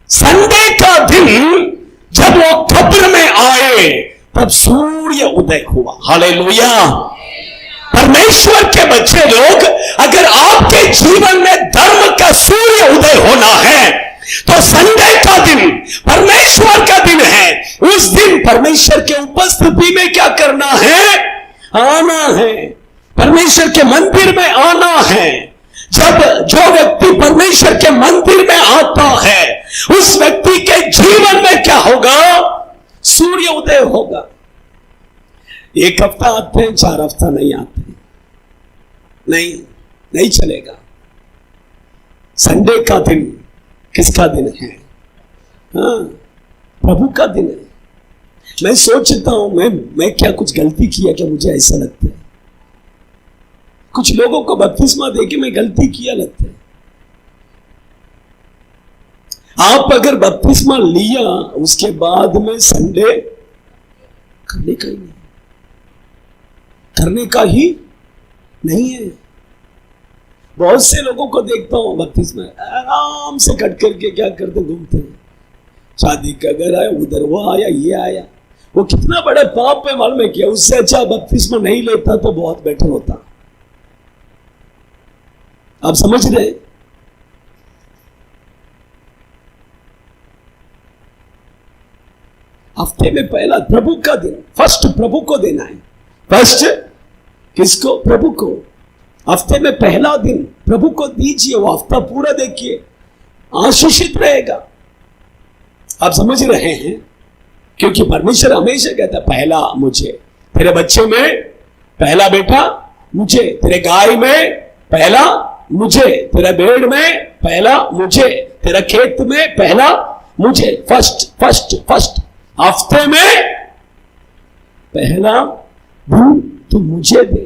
संडे का दिन जब वो कब्र में आए तब सूर्य उदय हुआ। हालेलुया। परमेश्वर के बच्चे लोग, अगर आपके जीवन में धर्म का सूर्य उदय होना है तो संडे का दिन परमेश्वर का दिन है। उस दिन परमेश्वर के उपस्थिति में क्या करना है? आना है। परमेश्वर के मंदिर में आना है। जब जो व्यक्ति परमेश्वर के मंदिर में आता है उस व्यक्ति के जीवन में क्या होगा? सूर्य उदय होगा। 1 हफ्ता आते हैं, 4 हफ्ता नहीं आते, नहीं चलेगा। संडे का दिन किसका दिन है? हाँ, प्रभु का दिन है। मैं सोचता हूं मैं क्या कुछ गलती किया क्या? मुझे ऐसा लगता है कुछ लोगों को बपतिस्मा देके मैं गलती किया लगता है। आप अगर बपतिस्मा लिया उसके बाद में संडे करने का ही नहीं, करने का ही नहीं है। बहुत से लोगों को देखता हूं बपतिस्मा आराम से कट करके क्या करते घूमते हैं, शादी का घर आया, उधर वो आया, ये आया। वो कितना बड़े पाप पे मालूम है किया। उससे अच्छा बपतिस्मा नहीं लेता तो बहुत बेटर होता। आप समझ रहे? हफ्ते में पहला प्रभु का दिन, फर्स्ट प्रभु को देना है। फर्स्ट किसको? प्रभु को। हफ्ते में पहला दिन प्रभु को दीजिए, वो हफ्ता पूरा देखिए, आशीषित रहेगा। आप समझ रहे हैं? क्योंकि परमेश्वर हमेशा कहता है पहला मुझे, तेरे बच्चे में पहला बेटा मुझे, तेरे गाय में पहला मुझे, तेरे भेड़ में पहला मुझे, तेरा खेत में पहला मुझे। First first first. हफ्ते में पहला तू मुझे दे।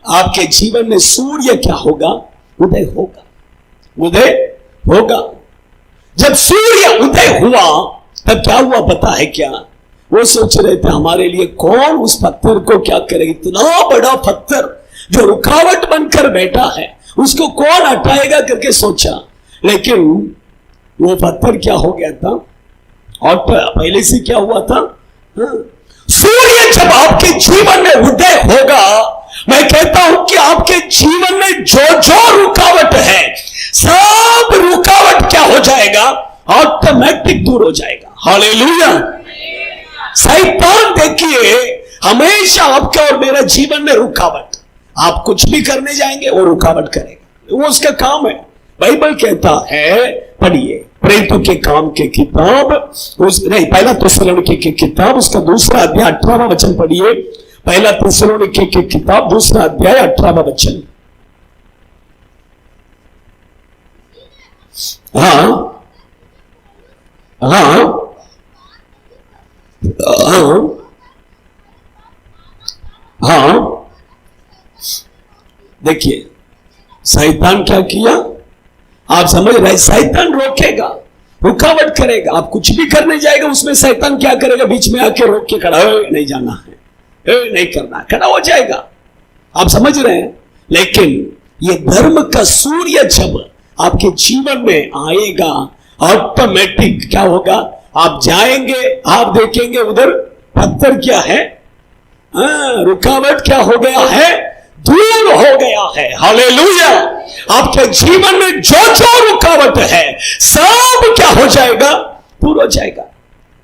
आपके जीवन में सूर्य क्या होगा? उदय होगा, उदय होगा। जब सूर्य उदय हुआ तब क्या हुआ पता है क्या? वो सोच रहे थे हमारे लिए कौन उस पत्थर को क्या करेगा, इतना बड़ा पत्थर जो रुकावट बनकर बैठा है उसको कौन हटाएगा करके सोचा। लेकिन वो पत्थर क्या हो गया था, और पहले से क्या हुआ था? सूर्य जब आपके जीवन में उदय होगा, मैं कहता हूं कि आपके जीवन में जो जो रुकावट है सब रुकावट क्या हो जाएगा? ऑटोमेटिक दूर हो जाएगा। हालेलुया। शैतान देखिए हमेशा आपका और मेरा जीवन में रुकावट, आप कुछ भी करने जाएंगे वो रुकावट करेगा, वो उसका काम है। बाइबल कहता है, पढ़िए प्रेरितों के काम के किताब, नहीं पहला थिस्सलुनीके की किताब उसका 2 अध्याय 18वां वचन पढ़िए। पहला थिस्सलुनीके की किताब 2 अध्याय 18वां वचन। हाँ हाँ हाँ हाँ। देखिए शैतान क्या किया, आप समझ रहे? शैतान रोकेगा, रुकावट करेगा। आप कुछ भी करने जाएगा उसमें शैतान क्या करेगा? बीच में आके रोक के खड़ा, नहीं जाना है, नहीं करना, खड़ा हो जाएगा। आप समझ रहे हैं? लेकिन ये धर्म का सूर्य जब आपके जीवन में आएगा, ऑटोमेटिक क्या होगा? आप जाएंगे, आप देखेंगे उधर पत्थर क्या है, रुकावट क्या हो गया है? दूर हो गया है। हालेलुया। आपके जीवन में जो जो रुकावट है सब क्या हो जाएगा? दूर हो जाएगा।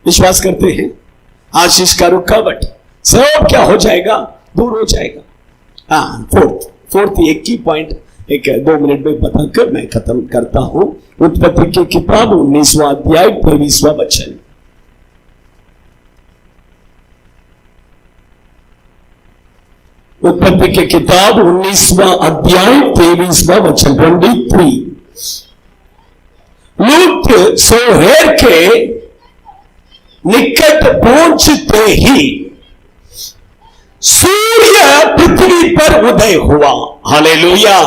विश्वास करते हैं? आशीष का रुकावट सब क्या हो जाएगा? दूर हो जाएगा। हाँ, फोर्थ एक की पॉइंट 1-2 मिनट में बताकर मैं खत्म करता हूं। उत्पत्ति की किताब 19वां अध्याय 23वां वचन। उत्पत्ति की किताब 19वां अध्याय 23वां वचन 23। लूत सोहेर के निकट पहुंचते ही सूर्य पृथ्वी पर उदय हुआ। हालेलुया।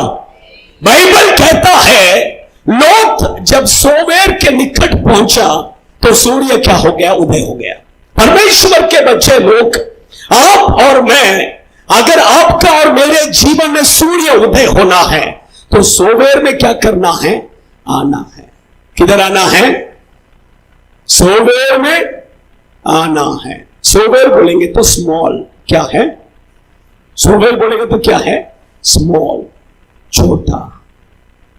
बाइबल कहता है लूत जब सोमेर के निकट पहुंचा तो सूर्य क्या हो गया? उदय हो गया। परमेश्वर के बच्चे लोग, आप और मैं, अगर आपका और मेरे जीवन में सूर्य उदय होना है तो सोमेर में क्या करना है? आना है। किधर आना है? सोमेर में आना है। सोमेर बोलेंगे तो स्मॉल क्या है? सोमेर बोलेंगे तो क्या है? स्मॉल, छोटा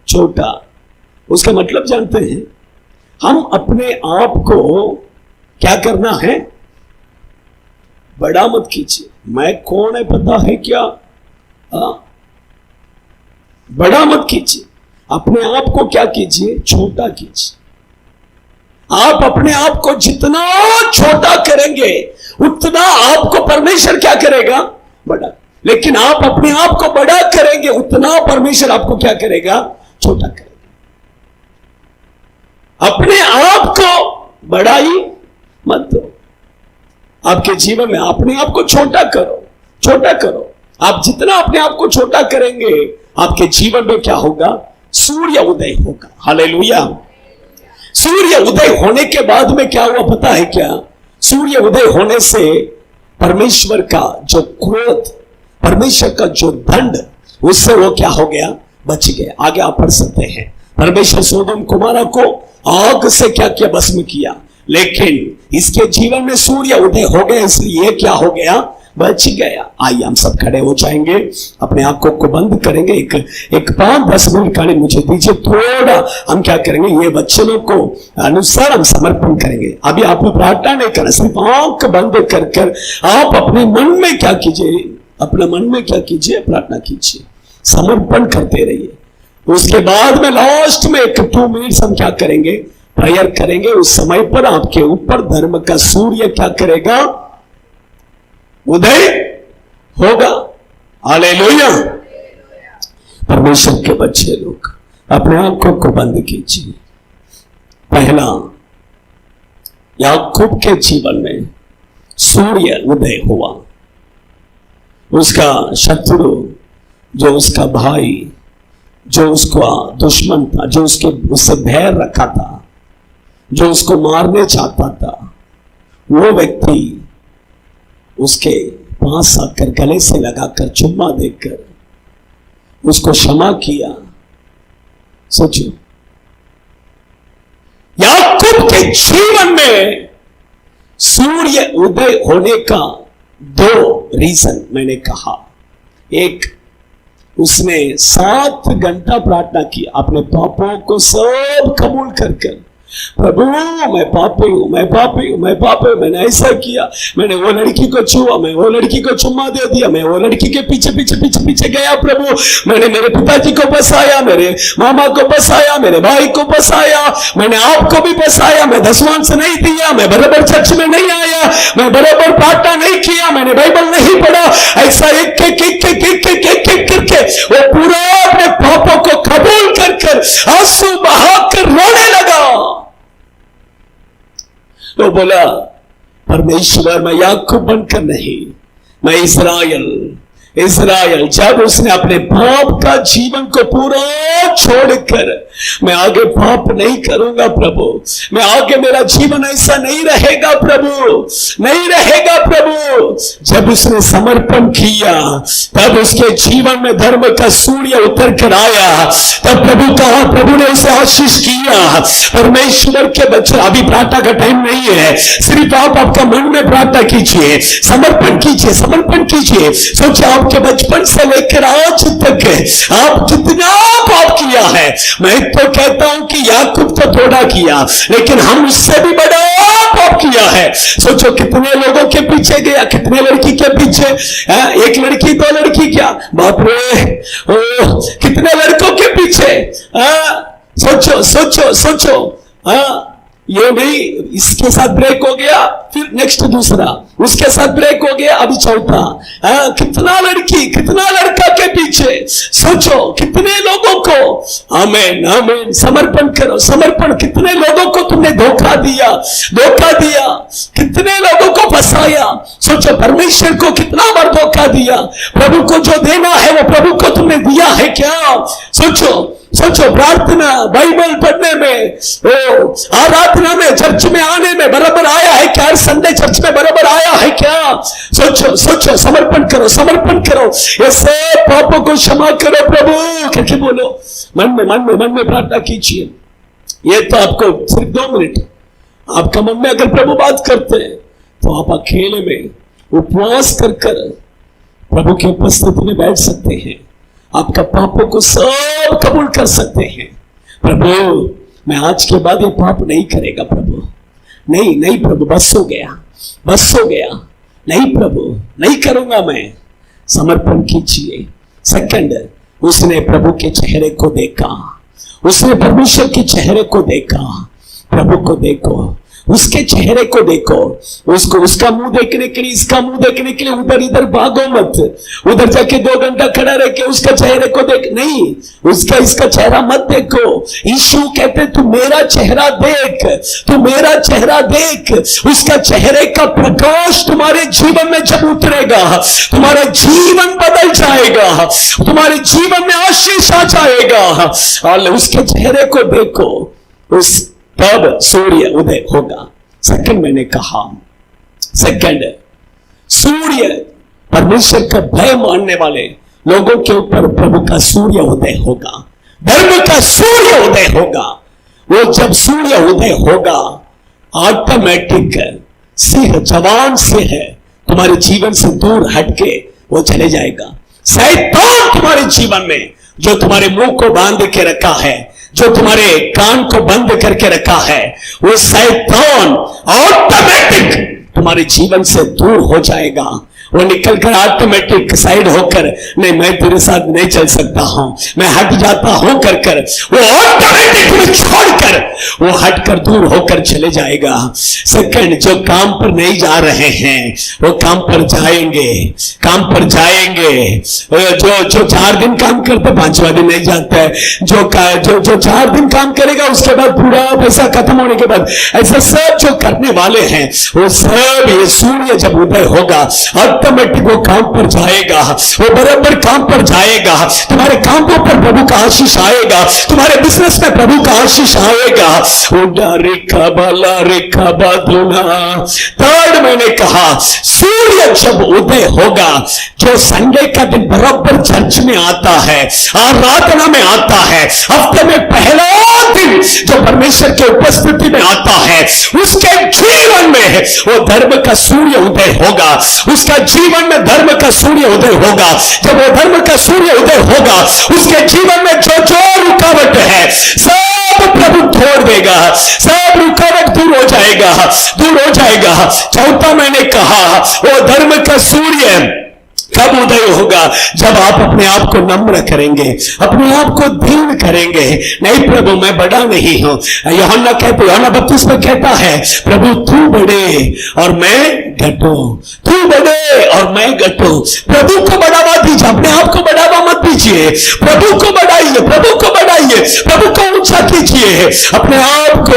छोटा। उसका मतलब जानते हैं? हम अपने आप को क्या करना है? बड़ा मत कीजिए। मैं कौन है पता है क्या? बड़ा मत कीजिए। अपने आप को क्या कीजिए? छोटा कीजिए। आप अपने आप को जितना छोटा करेंगे उतना आपको परमेश्वर क्या करेगा? बड़ा। लेकिन आप अपने आप को बड़ा करेंगे उतना परमेश्वर आपको क्या करेगा? छोटा करेगा। अपने आप को बड़ाई मत दो। आपके जीवन में अपने आप को छोटा करो, छोटा करो। आप जितना अपने आप को छोटा करेंगे, आपके जीवन में क्या होगा? सूर्य उदय होगा। हालेलुया। सूर्य उदय होने के बाद में क्या हुआ पता है क्या? सूर्य उदय होने से परमेश्वर का जो क्रोध, परमेश्वर का जो दंड, उससे वो क्या हो गया? बच गया। आगे आप पढ़ सकते हैं। परमेश्वर सोदोम कुमारा को आग से क्या किया? भस्म किया। लेकिन इसके जीवन में सूर्य उदय हो गया, इसलिए क्या हो गया? बच गया। आइए हम सब खड़े हो जाएंगे, अपने आंखों को बंद करेंगे। एक 5-10 मिनट का मुझे दीजिए, थोड़ा हम क्या करेंगे? ये वचनों को अनुसार हम समर्पण करेंगे। अभी आपको प्रार्थना नहीं करना, सिर्फ आंख बंद कर आप अपने मन में क्या कीजिए? अपने मन में क्या कीजिए? प्रार्थना कीजिए, समर्पण करते रहिए। उसके बाद में लास्ट में 2 मिनट्स हम क्या करेंगे? प्रेयर करेंगे। उस समय पर आपके ऊपर धर्म का सूर्य क्या करेगा? उदय होगा। हालेलुया। परमेश्वर के बच्चे लोग अपने आंखों को बंद कीजिए। पहला, याकूब के जीवन में सूर्य उदय हुआ। उसका शत्रु, जो उसका भाई, जो उसका दुश्मन था, जो उससे भय रखा था, जो उसको मारने चाहता था, वो व्यक्ति उसके पास आकर गले से लगाकर चुम्मा देकर उसको क्षमा किया। सोचो, याकूब के जीवन में सूर्य उदय होने का 2 रीजन मैंने कहा। एक, उसने 7 घंटा प्रार्थना की, अपने पापों को सब कबूल कर प्रभु मैं पापी हूं, मैं पापी हूं, मैं पापी हूं, मैंने ऐसा किया, मैंने वो लड़की को छुआ, मैं वो लड़की को चुम्मा दे दिया, मैं वो लड़की के पीछे पीछे पीछे पीछे गया प्रभु, मैंने मेरे पिताजी को बसाया, मेरे मामा को बसाया, मेरे भाई को बसाया, मैंने आपको भी बसाया, मैं दसवांश नहीं दिया, मैं बराबर चर्च में नहीं आया, मैं बराबर प्रार्थना नहीं किया, मैंने बाइबल नहीं पढ़ा। ऐसा एक करके वो पूरा अपने पापों को कबूल कर आंसू बहाकर रोने लगा। तो बोला, परमेश्वर मैं याकूब बनकर नहीं, मैं इस्राएल। जब उसने अपने पाप का जीवन को पूरा छोड़कर, मैं आगे पाप नहीं करूंगा प्रभु, मैं आगे, मेरा जीवन ऐसा नहीं रहेगा प्रभु, नहीं रहेगा प्रभु। जब उसने समर्पण किया, तब उसके जीवन में धर्म का सूर्य उतर कर आया। तब प्रभु ने उसे आशीष किया। परमेश्वर के बच्चे, अभी प्रार्थना का टाइम नहीं है, सिर्फ आप आपका मन में प्रार्थना कीजिए, समर्पण कीजिए, समर्पण कीजिए। सोचिए, आपके बचपन से लेकर आज तक आप कितना पाप किया है। मैं तो कहता हूं कि याकूब तो थोड़ा किया, लेकिन हम उससे भी बड़ा पाप किया है। सोचो, कितने लोगों के पीछे गया, कितने लड़की के पीछे, एक लड़की 2 लड़की, क्या बाप रे, कितने लड़कों के पीछे। सोचो सोचो सोचो। ये नहीं, इसके साथ ब्रेक हो गया, फिर नेक्स्ट दूसरा, उसके साथ ब्रेक हो गया, अभी चौथा। कितना लड़की, कितना लड़का के पीछे। सोचो, कितने लोगों को। आमीन आमीन। समर्पण करो, समर्पण। कितने लोगों को तुमने धोखा दिया, कितने लोगों को फंसाया। सोचो, परमेश्वर को कितना बार धोखा दिया। प्रभु को जो देना है वो प्रभु को तुमने दिया है क्या? सोचो सोचो, प्रार्थना, बाइबल पढ़ने में, आराधना में, चर्च में आने में बराबर आया है क्या? संडे चर्च में बराबर आया है क्या? सोचो सोचो, समर्पण करो, समर्पण करो। ऐसे पापों को क्षमा करो प्रभु करके बोलो, मन में प्रार्थना कीजिए। ये तो आपको सिर्फ 2 मिनट, आपका मन में अगर प्रभु बात करते हैं तो आप अकेले में उपवास कर प्रभु की उपस्थिति में बैठ सकते हैं। आपका पापों को सब कबूल कर सकते हैं। प्रभु, मैं आज के बाद ये पाप नहीं करेगा प्रभु, नहीं प्रभु, बस हो गया, नहीं प्रभु, नहीं करूंगा मैं। समर्पण कीजिए। सेकंड, उसने प्रभु के चेहरे को देखा, उसने परमेश्वर के चेहरे को देखा। प्रभु को देखो, उसके चेहरे को देखो, उसको उसका मुंह देखने के लिए, इसका मुंह देखने के लिए उधर इधर भागो मत, उधर जाके 2 घंटा खड़ा रह के उसका चेहरे को देख, नहीं, उसका इसका चेहरा मत देखो। यीशु कहते तू मेरा चेहरा देख, तू मेरा चेहरा देख। उसका चेहरे का प्रकाश तुम्हारे जीवन में जब उतरेगा, तुम्हारा जीवन बदल जाएगा, तुम्हारे जीवन में आशीष आ जाएगा। और उसके चेहरे को देखो, उस तब सूर्य उदय होगा। सेकंड मैंने कहा, सेकंड, सूर्य, परमेश्वर का भय मानने वाले लोगों के ऊपर प्रभु का सूर्य उदय होगा, धर्म का सूर्य उदय होगा। वो जब सूर्य उदय होगा, ऑटोमेटिक सिंह, जवान सिंह तुम्हारे जीवन से दूर हटके वो चले जाएगा। शैतान तुम्हारे जीवन में जो तुम्हारे मुंह को बांध के रखा है, जो तुम्हारे कान को बंद करके रखा है, वो शैतान ऑटोमेटिक तुम्हारे जीवन से दूर हो जाएगा। वो निकलकर ऑटोमेटिक साइड होकर, नहीं मैं तेरे साथ नहीं चल सकता हूं, मैं हट जाता हूं कर कर वो ऑटोमेटिक तुम्हें छोड़कर वो हटकर दूर होकर चले जाएगा। सेकंड, जो काम पर नहीं जा रहे हैं वो काम पर जाएंगे, काम पर जाएंगे। जो 4 दिन काम करते 5वां दिन नहीं जाता है, जो 4 दिन काम करेगा उसके बाद पूरा पैसा खत्म होने के बाद, ऐसा सब जो करने वाले हैं वो सब, ये सूर्य जब उदय होगा ऑटोमेटिक वो काम पर जाएगा, वो बराबर काम पर जाएगा। तुम्हारे कामों पर प्रभु का आशीष आएगा, तुम्हारे बिजनेस में प्रभु का आशीष आएगा। थर्ड मैंने कहा, सूर्य जब उदय होगा, जो संडे का दिन बराबर चर्च में आता है, आराधना में आता है, हफ्ते में पहला दिन जो परमेश्वर के उपस्थिति में आता है, उसके जीवन में वो धर्म का सूर्य उदय होगा, उसका जीवन में धर्म का सूर्य उदय होगा। जब वो धर्म का सूर्य उदय होगा, उसके जीवन में जो जो रुकावट है सब प्रभु छोड़ देगा, सब रुकावट दूर हो जाएगा, दूर हो जाएगा। चौथा मैंने कहा, वो धर्म का सूर्य कब उदय होगा? जब आप अपने आप को नम्र करेंगे, अपने आप को दीन करेंगे। नहीं प्रभु मैं बड़ा नहीं हूं, यूहन्ना कहते, यूहन्ना बपतिस्मा कहता है, प्रभु तू बढ़े और मैं घटूं, तू बढ़े और मैं घटूं। प्रभु को बढ़ावा दीजिए, अपने आप को बढ़ावा मत दीजिए, प्रभु को बढ़ाइए, प्रभु को बढ़ाइए, प्रभु को ऊंचा कीजिए, अपने आप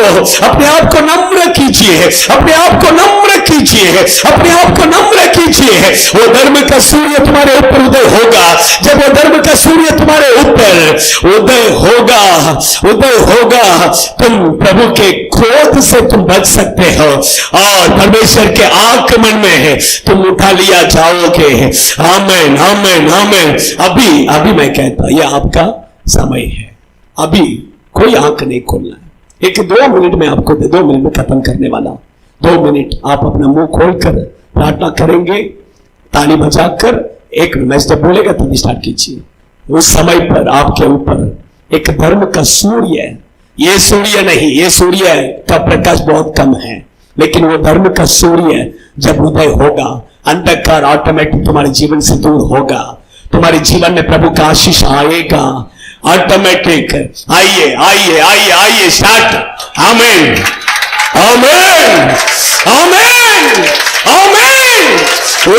को नम्र कीजिए, अपने आप को नम्र कीजिए, अपने आप को नम्र कीजिए। वो धर्म का सूर्य तुम्हारे ऊपर उदय होगा। जब वो धर्म का सूर्य तुम्हारे ऊपर उदय होगा, तुम प्रभु के क्रोध से तुम बच सकते हो और परमेश्वर के आगमन में तुम उठा लिया जाओगे। आमीन, आमीन, आमीन। अभी मैं कहता, यह आपका समय है, अभी कोई आंख नहीं खोलना है। 1-2 मिनट में आपको 2 मिनट में खत्म करने वाला। 2 मिनट आप अपना मुंह खोलकर प्रार्थना करेंगे, ताली बजाकर। 1 मिनट मैं जब बोलेगा तभी स्टार्ट कीजिए। उस समय पर आपके ऊपर एक धर्म का सूर्य, ये सूर्य नहीं, ये सूर्य का प्रकाश बहुत कम है, लेकिन वो धर्म का सूर्य जब उदय होगा, अंधकार ऑटोमेटिक तुम्हारे जीवन से दूर होगा, तुम्हारे जीवन में प्रभु का आशीष आएगा ऑटोमेटिक। आइए आइए आइए आइए, स्टार्ट। आमीन, आमीन, आमीन, आमीन। वो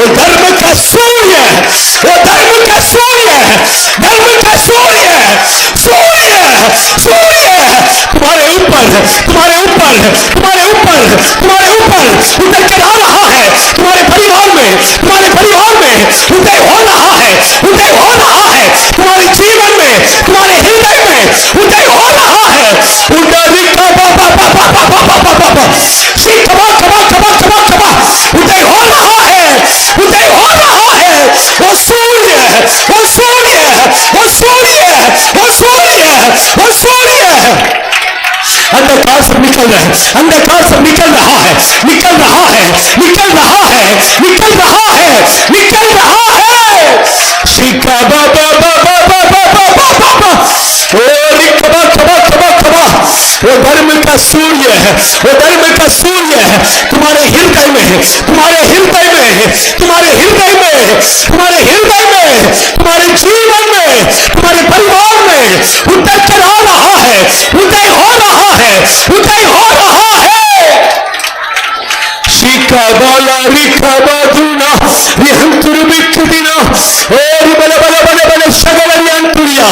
धर्म का सूर्य, वो धर्म का सूर्य, धर्म का सूर्य, सूर्य, सूर्य तुम्हारे ऊपर, तुम्हारे ऊपर, तुम्हारे ऊपर, तुम्हारे ऊपर उदय कर रहा है। तुम्हारे परिवार में, तुम्हारे परिवार में उदय हो रहा है, उदय हो रहा है। तुम्हारे जीवन में, तुम्हारे हृदय में उदय हो रहा है। उदय हो रहा है, उदय हो रहा है। वो सूर्य, वो सूर्य, वो सूर्य, वो सूर्य, वो सूर्य अंधकार से निकल रहा है, अंधकार से निकल रहा है, निकल रहा है, निकल रहा है, निकल रहा है, निकल रहा है। शिका बाबा बाबा बाबा बाबा बाबा, वो धर्म का सूर्य है, वो धर्म का सूर्य है तुम्हारे हृदय में, तुम्हारे हृदय में, तुम्हारे हृदय में, तुम्हारे हृदय में, तुम्हारे जीवन में, तुम्हारे परिवार में उदय कर आ रहा है, उदय बाला रिखबदुना रिहंतुरुबिकदिना ओरी बले बले बले बले शगलरियंतुरिया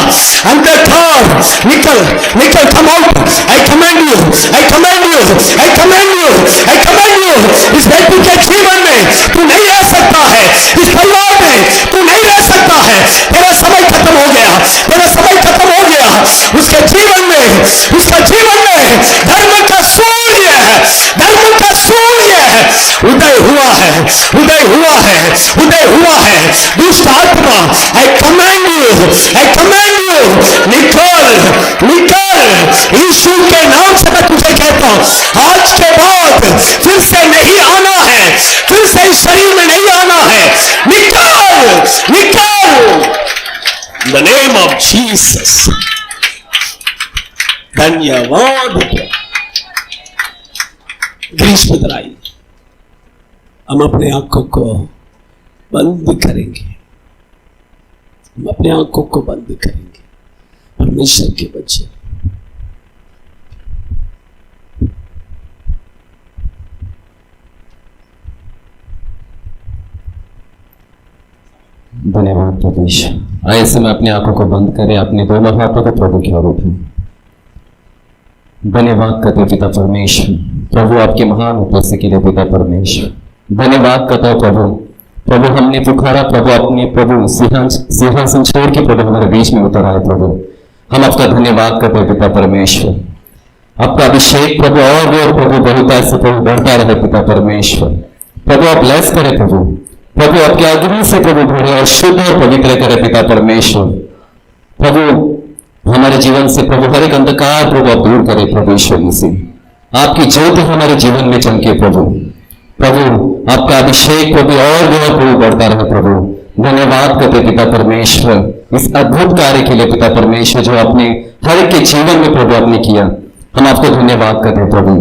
अंधकार निकल निकल come out I command you I command you I command you I command you इस व्यक्ति के जीवन में तू नहीं रह सकता है, इस परिवार में तू नहीं रह सकता है, तेरा समय खत्म हो गया, तेरा समय खत्म हो गया। उसके जीवन में धर्म का सूर्य है, धर्म का सूर्य है उदय हुआ है, उदय हुआ है, उदय हुआ है। दुष्ट आत्मा I command you निकल निकल यीशु के नाम से मैं तुझे कहता हूं, आज के बाद फिर से नहीं आना है, फिर से इस शरीर में नहीं आना है, निकल निकल in the name of Jesus। धन्यवाद। ग्रीष्म आई, हम अपने आंखों को बंद करेंगे, हम अपने आंखों को बंद करेंगे। परमेश्वर के बच्चे धन्यवाद परमेश्वर। आइए समय अपनी आंखों को बंद करें, अपने दोनों हाथों को प्रभु की ओर उठाएं। धन्यवाद करते पिता परमेश्वर, प्रभु आपके महान उपस्थिति के लिए पिता परमेश्वर। धन्यवाद करता हूं प्रभु, प्रभु हमने पुकारा प्रभु, अपने प्रभु सिंहासन छोड़ के प्रभु हमारे बीच में उतर आए प्रभु, हम आपका धन्यवाद करते हैं पिता परमेश्वर। आपका अभिषेक प्रभु और प्रभु बहुतायत से प्रभु बढ़ता रहे पिता परमेश्वर। प्रभु आप ब्लेस करें प्रभु, प्रभु आपके अग्नि से प्रभु भरे और शुद्ध और पवित्र करे पिता परमेश्वर। प्रभु हमारे जीवन से प्रभु हर एक अंधकार प्रभु आप दूर करे प्रभु ईश्वर मसीह, आपकी ज्योति हमारे जीवन में चमके प्रभु। प्रभु आपका अभिषेक प्रभु और प्रभु बढ़ता रहे प्रभु। धन्यवाद करते पिता परमेश्वर इस अद्भुत कार्य के लिए पिता परमेश्वर, जो आपने हर एक के जीवन में प्रभु आपने किया, हम आपको धन्यवाद करते प्रभु।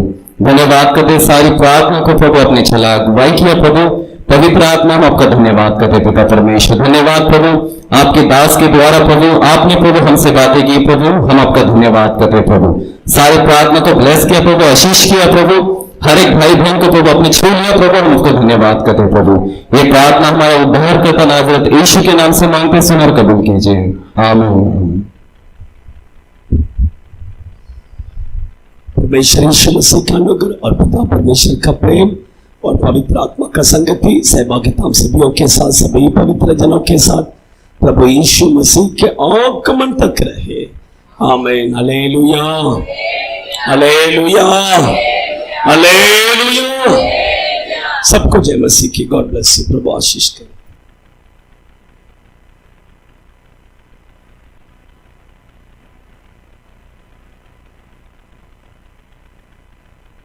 धन्यवाद करते सारी प्रार्थना को प्रभु आपने चला अगुवाई किया प्रभु, पवित्र आत्मा हम आपका धन्यवाद करते पिता परमेश्वर। धन्यवाद प्रभु आपके दास के द्वारा प्रभु आपने प्रभु हमसे बातें की प्रभु, हम आपका धन्यवाद करते प्रभु। सारी प्रार्थना को ब्लेस किया प्रभु, आशीष किया प्रभु, हर एक भाई बहन को प्रभु अपने छू लिया प्रभु, हम आपको धन्यवाद करते प्रभु। ये प्रार्थना हमारा उद्धार करता नाज़रेत यीशु के नाम से मांगते सुनकर कबूल कीजिए, आमीन। परमेश्वर यीशु मसीह का अनुग्रह और पिता परमेश्वर का प्रेम और पवित्र आत्मा का संगति सहभागिता हम सभी के साथ, सभी पवित्र जनों के साथ प्रभु यीशु मसीह के आगमन तक रहे। आमीन। Hallelujah, hallelujah, hallelujah. सबको जय मसीह की। God bless you. प्रभु आशीष करे।